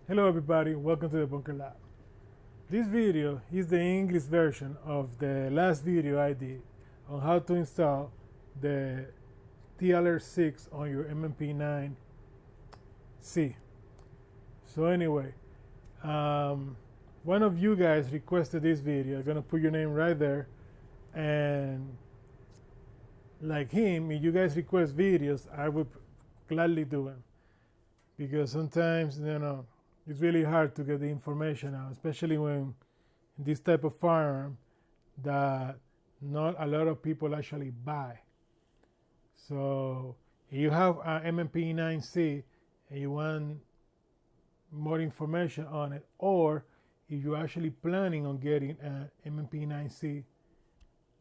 Hello everybody, welcome to the Bunker Lab. This video is the English version of the last video I did on how to install the TLR 6 on your M&P9c. So anyway, one of you guys requested this video. I'm gonna put your name right there, and like him, if you guys request videos, I would gladly do them, because sometimes it's really hard to get the information out, especially when this type of firearm that not a lot of people actually buy. So if you have an M&P9c and you want more information on it, or if you're actually planning on getting an M&P9c,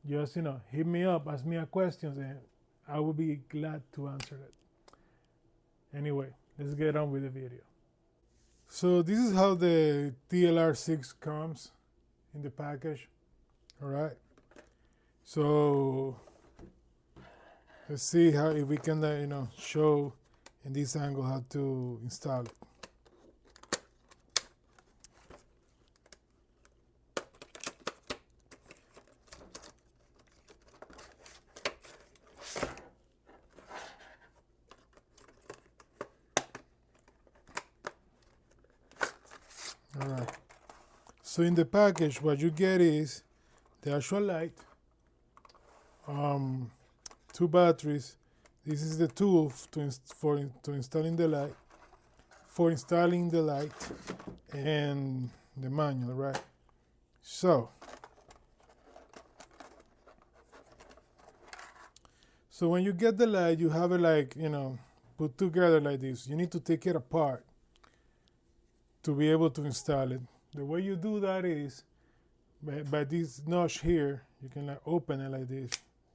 just hit me up, ask me a questions, and I will be glad to answer it. Anyway, let's get on with the video. So this is how the TLR 6 comes in the package. All right. So let's see how, if we can show in this angle how to install it. All right. So in the package, what you get is the actual light, 2 batteries. This is the tool for installing the light, and the manual, right? So when you get the light, you have it put together like this. You need to take it apart to be able to install it. The way you do that is by this notch here. You can open it like this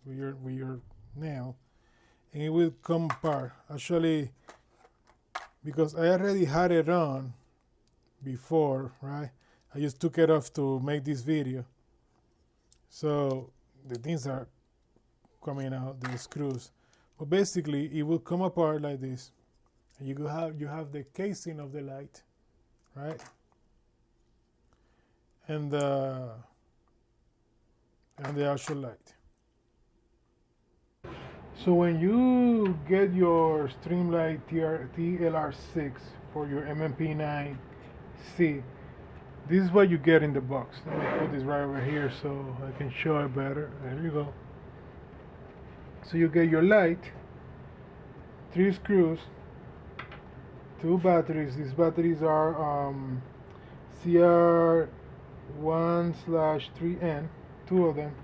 with your nail, and it will come apart. Actually, because I already had it on before, right? I just took it off to make this video. So the things are coming out, the screws. But basically, it will come apart like this, and you have the casing of the light, right? And the actual light. So when you get your Streamlight TLR 6 for your M&P9c, this is what you get in the box. Let me put this right over here so I can show it better. There you go. So you get your light, 3 screws, 2 batteries. These batteries are CR1/3N, 2 of them,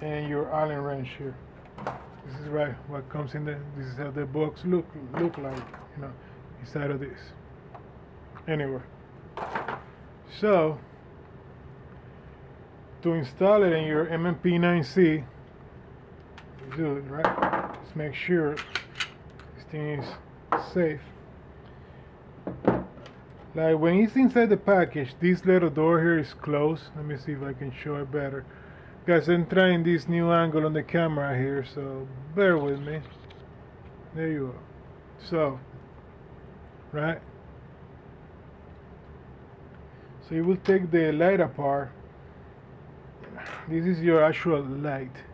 and your Allen wrench here. This is right what comes in there. This is how the box look like, inside of this. Anyway, so to install it in your M&P9c, do it right. Just make sure this thing is safe. Like when it's inside the package, this little door here is closed. Let me see if I can show it better. Guys, I'm trying this new angle on the camera here, so bear with me. There you are. So, right? So you will take the light apart. This is your actual light,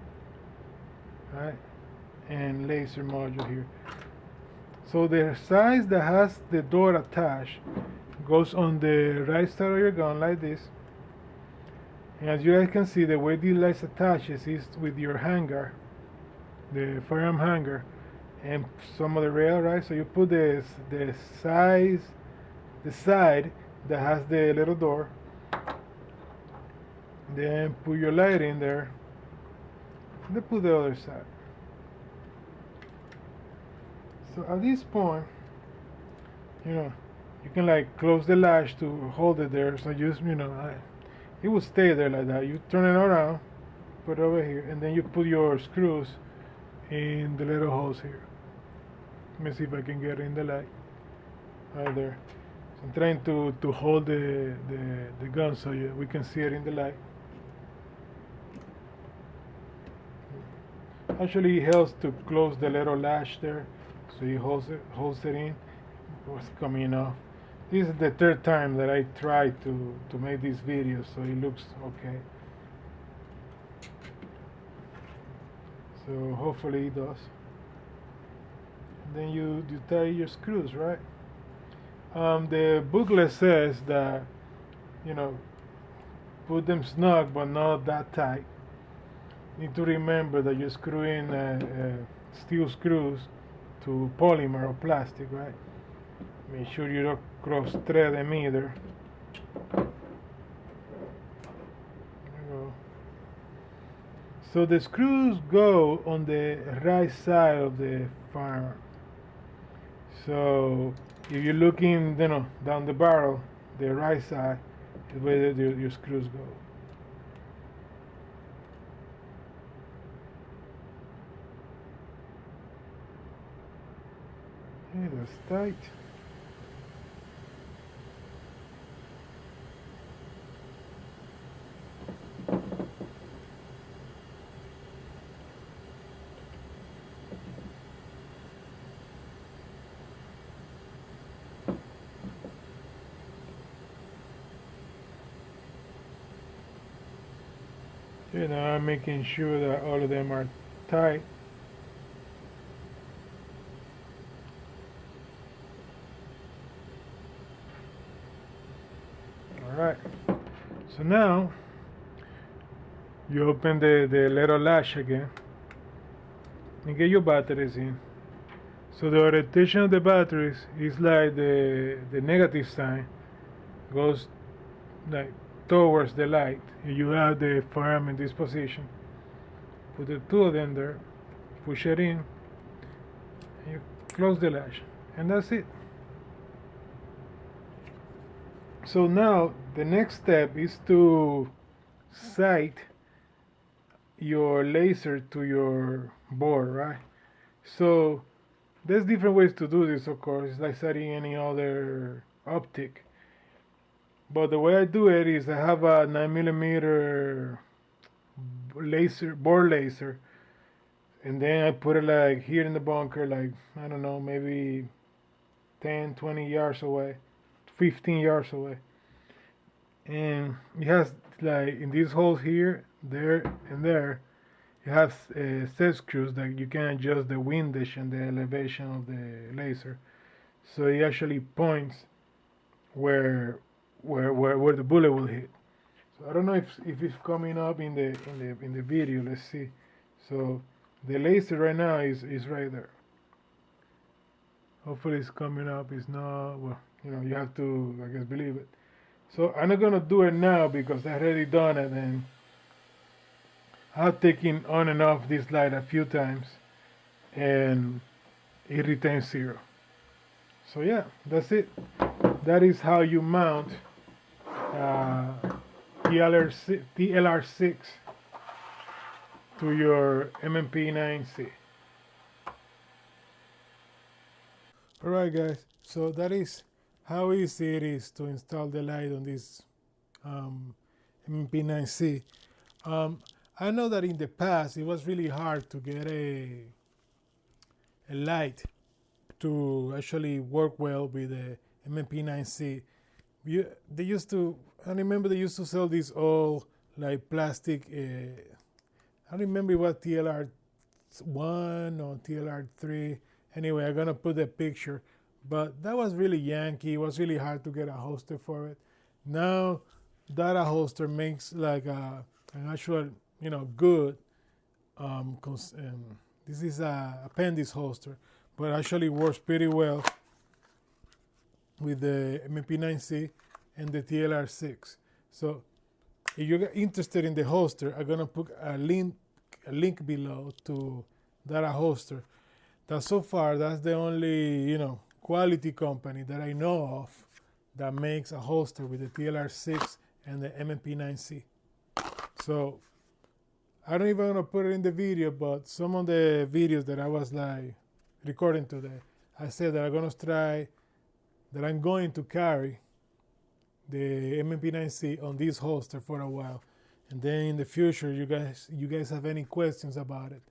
right? And laser module here. So the side that has the door attached goes on the right side of your gun like this. And as you guys can see, the way the light attaches is with your hanger, the firearm hanger, and some of the rail, right? So you put the side that has the little door, then put your light in there, and then put the other side. So at this point, you can close the latch to hold it there. So just it will stay there like that. You turn it around, put it over here, and then you put your screws in the little holes here. Let me see if I can get in the light. Right there. So I'm trying to hold the gun so we can see it in the light. Actually, it helps to close the little latch there, so it holds it in. What's coming off. This is the third time that I try to make this video, so it looks okay. So hopefully it does. Then you tie your screws, right? The booklet says that, you know, put them snug but not that tight. Need to remember that you screw in steel screws to polymer or plastic, right? Make sure you don't cross thread them either. There you go. So the screws go on the right side of the firearm. So if you're looking, down the barrel, the right side is where your screws go. Okay, that's tight. Now I'm making sure that all of them are tight. Alright, so now you open the little latch again and get your batteries in. So the orientation of the batteries is like the negative sign goes like towards the light. You have the firearm in this position. Put the two of them there, push it in, and you close the latch, and that's it. So now the next step is to sight your laser to your board, right? So there's different ways to do this, of course. It's like sighting any other optic. But the way I do it is I have a 9mm board laser, and then I put it like here in the bunker, like, I don't know, maybe 10, 20 yards away, 15 yards away. And it has, like, in these holes here, there, and there, it has set screws that you can adjust the windage and the elevation of the laser. So it actually points where the bullet will hit. So I don't know if it's coming up in the video. Let's see. So the laser right now is right there. Hopefully it's coming up. It's not. Well, you have to, I guess, believe it. So I'm not gonna do it now because I already done it, and I've taken on and off this light a few times, and it retains 0. So yeah, that's it. That is how you mount TLR6 to your M&P9c. Alright guys, so that is how easy it is to install the light on this M&P9c. I know that in the past it was really hard to get a light to actually work well with the M&P9c. They used to, I remember they used to sell these all like plastic, I don't remember what TLR1 or TLR3. Anyway, I'm gonna put the picture, but that was really Yankee. It was really hard to get a holster for it. Now that a holster makes like an actual, good, this is a appendix holster, but actually works pretty well with the M&P9c and the TLR6. So if you're interested in the holster, I'm gonna put a link below to that holster. That so far, that's the only quality company that I know of that makes a holster with the TLR6 and the M&P9c. So I don't even want to put it in the video, but some of the videos that I was like recording today, I said that I'm going to carry the M&P9c on this holster for a while, and then in the future, you guys have any questions about it,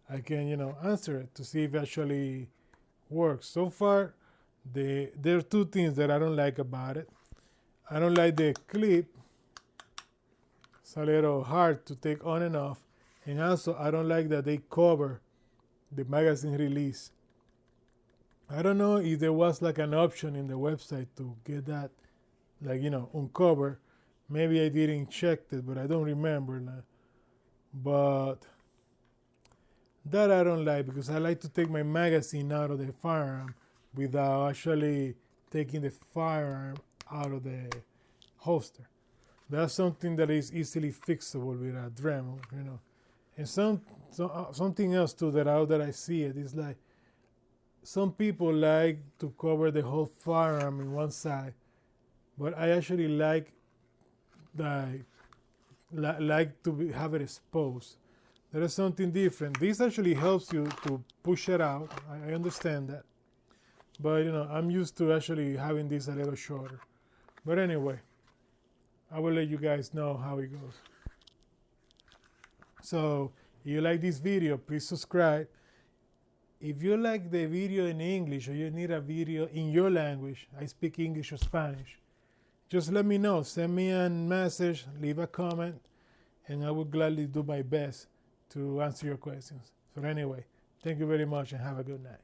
I can answer it to see if it actually works. So far, There are two things that I don't like about it. I don't like the clip. It's a little hard to take on and off. And also, I don't like that they cover the magazine release. I don't know if there was like an option in the website to get that, like, uncover. Maybe I didn't check it, but I don't remember. But that I don't like, because I like to take my magazine out of the firearm without actually taking the firearm out of the holster. That's something that is easily fixable with a Dremel, And something else too that I see it is like some people like to cover the whole firearm in one side, but I actually like have it exposed. There is something different. This actually helps you to push it out. I understand that, but I'm used to actually having this a little shorter. But anyway, I will let you guys know how it goes. So if you like this video, please subscribe. If you like the video in English, or you need a video in your language, I speak English or Spanish, just let me know. Send me a message, leave a comment, and I will gladly do my best to answer your questions. So anyway, thank you very much and have a good night.